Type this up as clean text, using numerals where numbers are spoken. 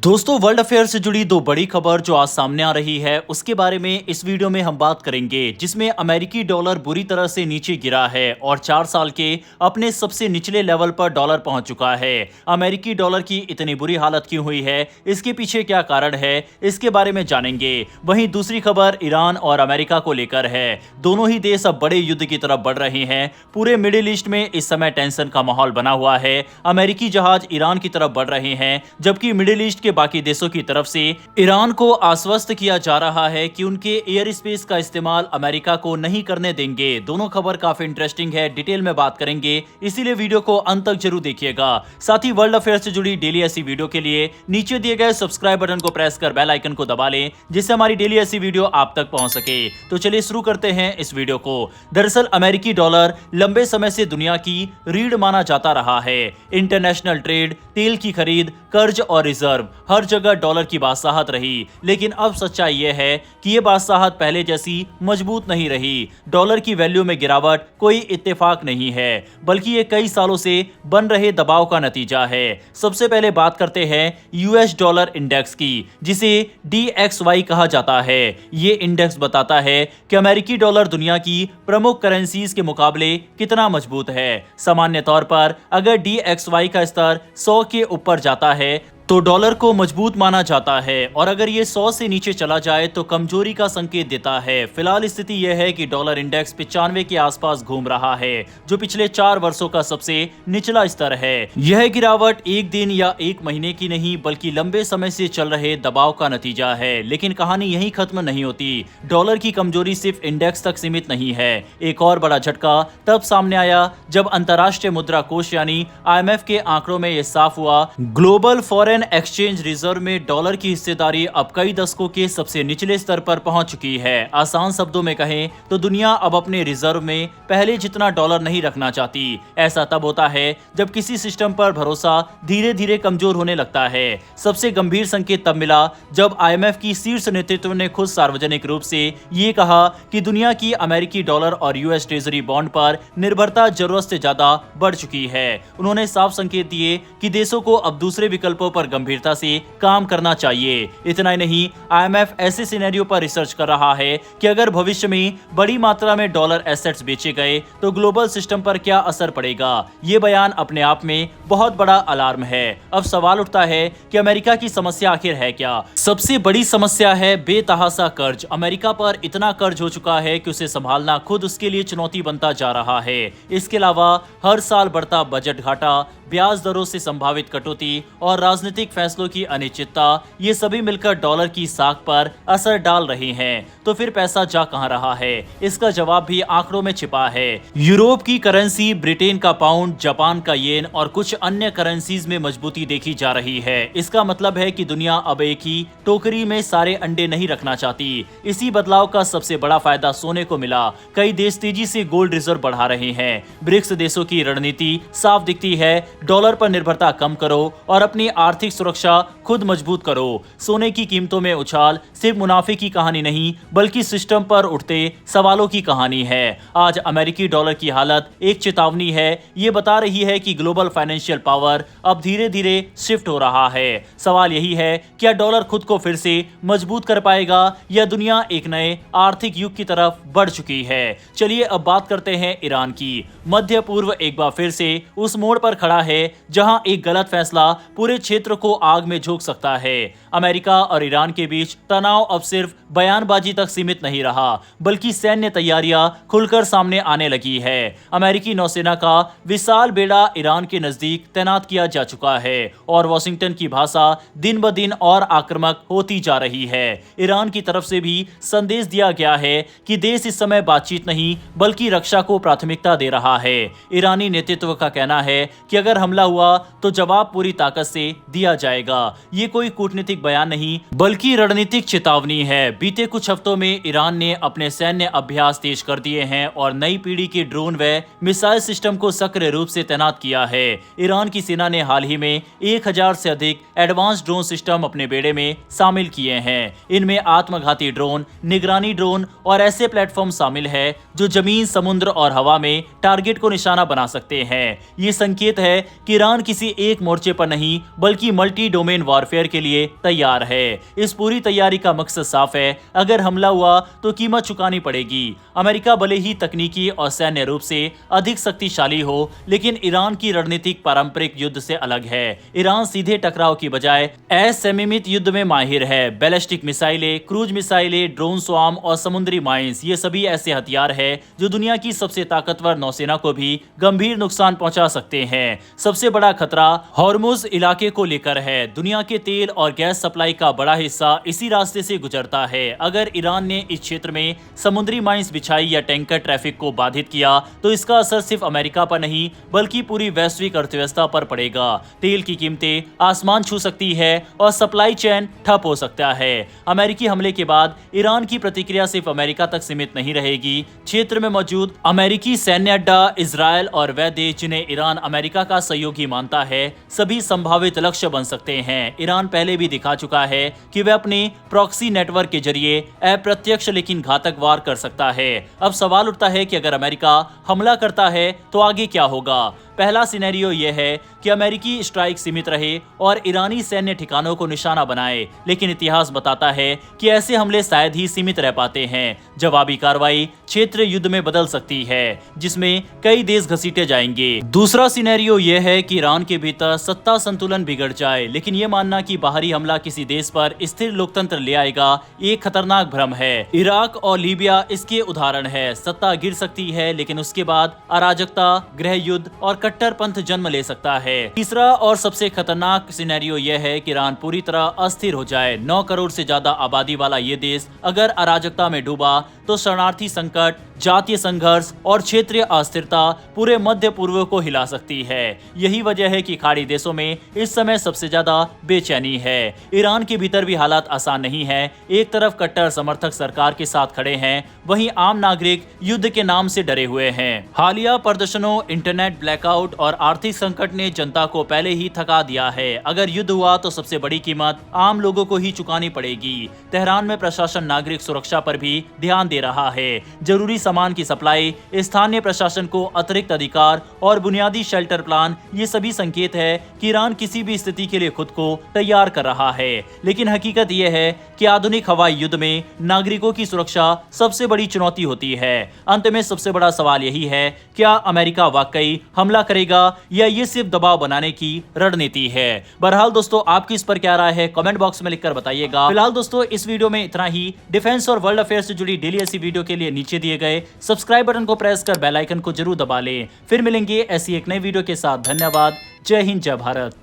दोस्तों, world affair से जुड़ी दो बड़ी खबर जो आज सामने आ रही है उसके बारे में इस वीडियो में हम बात करेंगे, जिसमें अमेरिकी डॉलर बुरी तरह से नीचे गिरा है और 4 साल के अपने सबसे निचले लेवल पर डॉलर पहुंच चुका है। अमेरिकी डॉलर की इतनी बुरी हालत क्यों हुई है, इसके पीछे क्या कारण है, इसके बारे में जानेंगे। वहीं दूसरी खबर ईरान और अमेरिका को लेकर है। दोनों ही देश अब बड़े युद्ध की तरफ बढ़ रहे हैं। पूरे मिडिल ईस्ट में इस समय टेंशन का माहौल बना हुआ है। अमेरिकी जहाज ईरान की तरफ बढ़ रहे हैं, जबकि मिडिल ईस्ट के बाकी देशों की तरफ से ईरान को आश्वस्त किया जा रहा है कि उनके एयर स्पेस का इस्तेमाल अमेरिका को नहीं करने देंगे। दोनों खबर काफी इंटरेस्टिंग है, डिटेल में बात करेंगे, इसीलिए वीडियो को अंत तक जरूर देखिएगा। साथ ही वर्ल्ड अफेयर से जुड़ी डेली ऐसी वीडियो के लिए नीचे दिए गए सब्सक्राइब बटन को प्रेस कर बेल आइकन को दबा लें, जिससे हमारी डेली ऐसी वीडियो आप तक पहुंच सके। तो चलिए शुरू करते हैं इस वीडियो को। दरअसल अमेरिकी डॉलर लंबे समय से दुनिया की रीढ़ माना जाता रहा है। इंटरनेशनल ट्रेड, तेल की खरीद, कर्ज और रिजर्व, हर जगह डॉलर की बादशाहत रही। लेकिन अब सच्चाई यह है कि यह बादशाहत पहले जैसी मजबूत नहीं रही। डॉलर की वैल्यू में गिरावट कोई इत्तेफाक नहीं है, बल्कि ये कई सालों से बन रहे दबाव का नतीजा है। सबसे पहले बात करते हैं यूएस डॉलर इंडेक्स की, जिसे DXY कहा जाता है। ये इंडेक्स बताता है कि अमेरिकी डॉलर दुनिया की प्रमुख करेंसीज के मुकाबले कितना मजबूत है। सामान्य तौर पर अगर DXY का स्तर 100 के ऊपर जाता है तो डॉलर को मजबूत माना जाता है, और अगर ये 100 से नीचे चला जाए तो कमजोरी का संकेत देता है। फिलहाल स्थिति यह है कि डॉलर इंडेक्स 95 के आसपास घूम रहा है, जो पिछले 4 वर्षों का सबसे निचला स्तर है। यह गिरावट एक दिन या एक महीने की नहीं, बल्कि लंबे समय से चल रहे दबाव का नतीजा है। लेकिन कहानी यहीं खत्म नहीं होती। डॉलर की कमजोरी सिर्फ इंडेक्स तक सीमित नहीं है। एक और बड़ा झटका तब सामने आया जब अंतर्राष्ट्रीय मुद्रा कोष यानी IMF के आंकड़ों में यह साफ हुआ, ग्लोबल फॉरेन एक्सचेंज रिजर्व में डॉलर की हिस्सेदारी अब कई दशकों के सबसे निचले स्तर पर पहुंच चुकी है। आसान शब्दों में कहें तो दुनिया अब अपने रिजर्व में पहले जितना डॉलर नहीं रखना चाहती। ऐसा तब होता है जब किसी सिस्टम पर भरोसा धीरे धीरे कमजोर होने लगता है। सबसे गंभीर संकेत तब मिला जब IMF की शीर्ष नेतृत्व ने खुद सार्वजनिक रूप से ये कहा कि दुनिया की अमेरिकी डॉलर और US ट्रेजरी बॉन्ड पर निर्भरता जरूरत से ज्यादा बढ़ चुकी है। उन्होंने साफ संकेत दिए कि देशों को अब दूसरे विकल्पों पर गंभीरता से काम करना चाहिए। इतना ही नहीं, IMF ऐसे सिनेरियो पर रिसर्च कर रहा है कि अगर भविष्य में बड़ी मात्रा में डॉलर एसेट्स बेचे गए तो ग्लोबल सिस्टम पर क्या असर पड़ेगा। ये बयान अपने आप में बहुत बड़ा अलार्म है। अब सवाल उठता है कि अमेरिका की समस्या आखिर है क्या। सबसे बड़ी समस्या है बेतहाशा कर्ज। अमेरिका पर इतना कर्ज हो चुका है कि उसे संभालना खुद उसके लिए चुनौती बनता जा रहा है। इसके अलावा हर साल बढ़ता बजट घाटा, ब्याज दरों से संभावित कटौती और राजनीतिक फैसलों की अनिश्चितता, ये सभी मिलकर डॉलर की साख पर असर डाल रहे हैं। तो फिर पैसा जा कहां रहा है, इसका जवाब भी आंकड़ों में छिपा है। यूरोप की करेंसी, ब्रिटेन का पाउंड, जापान का येन और कुछ अन्य करेंसीज में मजबूती देखी जा रही है। इसका मतलब है कि दुनिया अब एक ही टोकरी में सारे अंडे नहीं रखना चाहती। इसी बदलाव का सबसे बड़ा फायदा सोने को मिला। कई देश तेजी से गोल्ड रिजर्व बढ़ा रहे हैं। ब्रिक्स देशों की रणनीति साफ दिखती है, डॉलर पर निर्भरता कम करो और अपनी आर्थिक सुरक्षा खुद मजबूत करो। सोने की कीमतों में उछाल सिर्फ मुनाफे की कहानी नहीं, बल्कि सिस्टम पर उठते सवालों की कहानी है। आज अमेरिकी डॉलर की हालत एक चेतावनी है। ये बता रही है कि ग्लोबल फाइनेंशियल पावर अब धीरे धीरे शिफ्ट हो रहा है। सवाल यही है, क्या डॉलर खुद को फिर से मजबूत कर पाएगा या दुनिया एक नए आर्थिक युग की तरफ बढ़ चुकी है। चलिए अब बात करते हैं ईरान की। मध्य पूर्व एक बार फिर से उस मोड़ पर खड़ा है जहां एक गलत फैसला पूरे क्षेत्र को आग में झोंक सकता है। अमेरिका और ईरान के बीच तनाव अब सिर्फ बयानबाजी तक सीमित नहीं रहा, बल्कि सैन्य तैयारियां खुलकर सामने आने लगी है। अमेरिकी नौसेना का विशाल बेड़ा ईरान के नजदीक तैनात किया जा चुका है और वॉशिंगटन की भाषा दिन ब दिन और आक्रामक होती जा रही है। ईरान की तरफ से भी संदेश दिया गया है कि देश इस समय बातचीत नहीं बल्कि रक्षा को प्राथमिकता दे रहा है। ईरानी नेतृत्व का कहना है कि अगर हमला हुआ तो जवाब पूरी ताकत से दिया जाएगा। ये कोई कूटनीतिक बयान नहीं, बल्कि रणनीतिक चेतावनी है। बीते कुछ हफ्तों में ईरान ने अपने सैन्य अभ्यास तेज कर दिए हैं और नई पीढ़ी के ड्रोन व मिसाइल सिस्टम को सक्रिय रूप से तैनात किया है। ईरान की सेना ने हाल ही में 1000 से अधिक एडवांस ड्रोन सिस्टम अपने बेड़े में शामिल किए हैं। इनमें आत्मघाती ड्रोन, निगरानी ड्रोन और ऐसे प्लेटफॉर्म शामिल है जो जमीन, समुद्र और हवा में टारगेट को निशाना बना सकते हैं। ये संकेत है कि ईरान किसी एक मोर्चे पर नहीं बल्कि मल्टी डोमेन वॉरफेयर के लिए तैयार है। इस पूरी तैयारी का मकसद साफ है, अगर हमला हुआ तो कीमत चुकानी पड़ेगी। अमेरिका भले ही तकनीकी और सैन्य रूप से अधिक शक्तिशाली हो, लेकिन ईरान की रणनीतिक पारंपरिक युद्ध से अलग है। ईरान सीधे टकराव की बजाय असममित युद्ध में माहिर है। बैलिस्टिक मिसाइलें, क्रूज मिसाइलें, ड्रोन स्वार्म और समुद्री माइंस, ये सभी ऐसे हथियार है जो दुनिया की सबसे ताकतवर नौसेना को भी गंभीर नुकसान पहुंचा सकते हैं। सबसे बड़ा खतरा हॉर्मुज इलाके को लेकर है। दुनिया के तेल और गैस सप्लाई का बड़ा हिस्सा इसी रास्ते से गुजरता है। अगर ईरान ने इस क्षेत्र में समुद्री माइंस बिछाई या टैंकर ट्रैफिक को बाधित किया तो इसका असर सिर्फ अमेरिका पर नहीं बल्कि पूरी वैश्विक अर्थव्यवस्था पर पड़ेगा। तेल की कीमतें आसमान छू सकती है और सप्लाई चेन ठप हो सकता है। अमेरिकी हमले के बाद ईरान की प्रतिक्रिया सिर्फ अमेरिका तक सीमित नहीं रहेगी। क्षेत्र में मौजूद अमेरिकी सैन्य अड्डा, इजरायल और वह देश जिन्हें ईरान अमेरिका का सहयोगी मानता है, सभी संभावित लक्ष्य बन सकते हैं। ईरान पहले भी दिखा चुका है कि वह अपने प्रॉक्सी नेटवर्क के जरिए अप्रत्यक्ष लेकिन घातक वार कर सकता है। अब सवाल उठता है कि अगर अमेरिका हमला करता है तो आगे क्या होगा। पहला सिनेरियो यह है कि अमेरिकी स्ट्राइक सीमित रहे और ईरानी सैन्य ठिकानों को निशाना बनाए, लेकिन इतिहास बताता है कि ऐसे हमले शायद ही सीमित रह पाते हैं। जवाबी कार्रवाई क्षेत्र युद्ध में बदल सकती है, जिसमें कई देश घसीटे जाएंगे। दूसरा सिनेरियो यह है कि ईरान के भीतर सत्ता संतुलन बिगड़ जाए, लेकिन यह मानना कि बाहरी हमला किसी देश पर स्थिर लोकतंत्र ले आएगा एक खतरनाक भ्रम है। इराक और लीबिया इसके उदाहरण है। सत्ता गिर सकती है, लेकिन उसके बाद अराजकता, गृह युद्ध और कट्टरपंथ जन्म ले सकता है। तीसरा और सबसे खतरनाक सिनेरियो यह है कि ईरान पूरी तरह अस्थिर हो जाए। 9 करोड़ से ज्यादा आबादी वाला ये देश अगर अराजकता में डूबा तो शरणार्थी संकट, जातीय संघर्ष और क्षेत्रीय अस्थिरता पूरे मध्य पूर्व को हिला सकती है। यही वजह है कि खाड़ी देशों में इस समय सबसे ज्यादा बेचैनी है। ईरान के भीतर भी हालात आसान नहीं है। एक तरफ कट्टर समर्थक सरकार के साथ खड़े हैं, वहीं आम नागरिक युद्ध के नाम से डरे हुए हैं। हालिया प्रदर्शनों, इंटरनेट ब्लैकआउट और आर्थिक संकट ने जनता को पहले ही थका दिया है। अगर युद्ध हुआ तो सबसे बड़ी कीमत आम लोगों को ही चुकानी पड़ेगी। तेहरान में प्रशासन नागरिक सुरक्षा पर भी ध्यान दे रहा है। जरूरी सामान की सप्लाई, स्थानीय प्रशासन को अतिरिक्त अधिकार और बुनियादी शेल्टर प्लान, ये सभी संकेत है कि ईरान किसी भी स्थिति के लिए खुद को तैयार कर रहा है। लेकिन हकीकत यह है कि आधुनिक हवाई युद्ध में नागरिकों की सुरक्षा सबसे बड़ी चुनौती होती है। अंत में सबसे बड़ा सवाल यही है, क्या अमेरिका वाकई हमला करेगा या ये सिर्फ दबाव बनाने की रणनीति है। बहरहाल दोस्तों, आपकी इस पर क्या राय है कमेंट बॉक्स में लिखकर बताइएगा। फिलहाल दोस्तों, इस वीडियो में इतना ही। डिफेंस और वर्ल्ड अफेयर से जुड़ी डेली ऐसी वीडियो के लिए नीचे दिए गए सब्सक्राइब बटन को प्रेस कर बेल आइकन को जरूर दबा लें। फिर मिलेंगे ऐसी एक नई वीडियो के साथ। धन्यवाद। जय हिंद, जय भारत।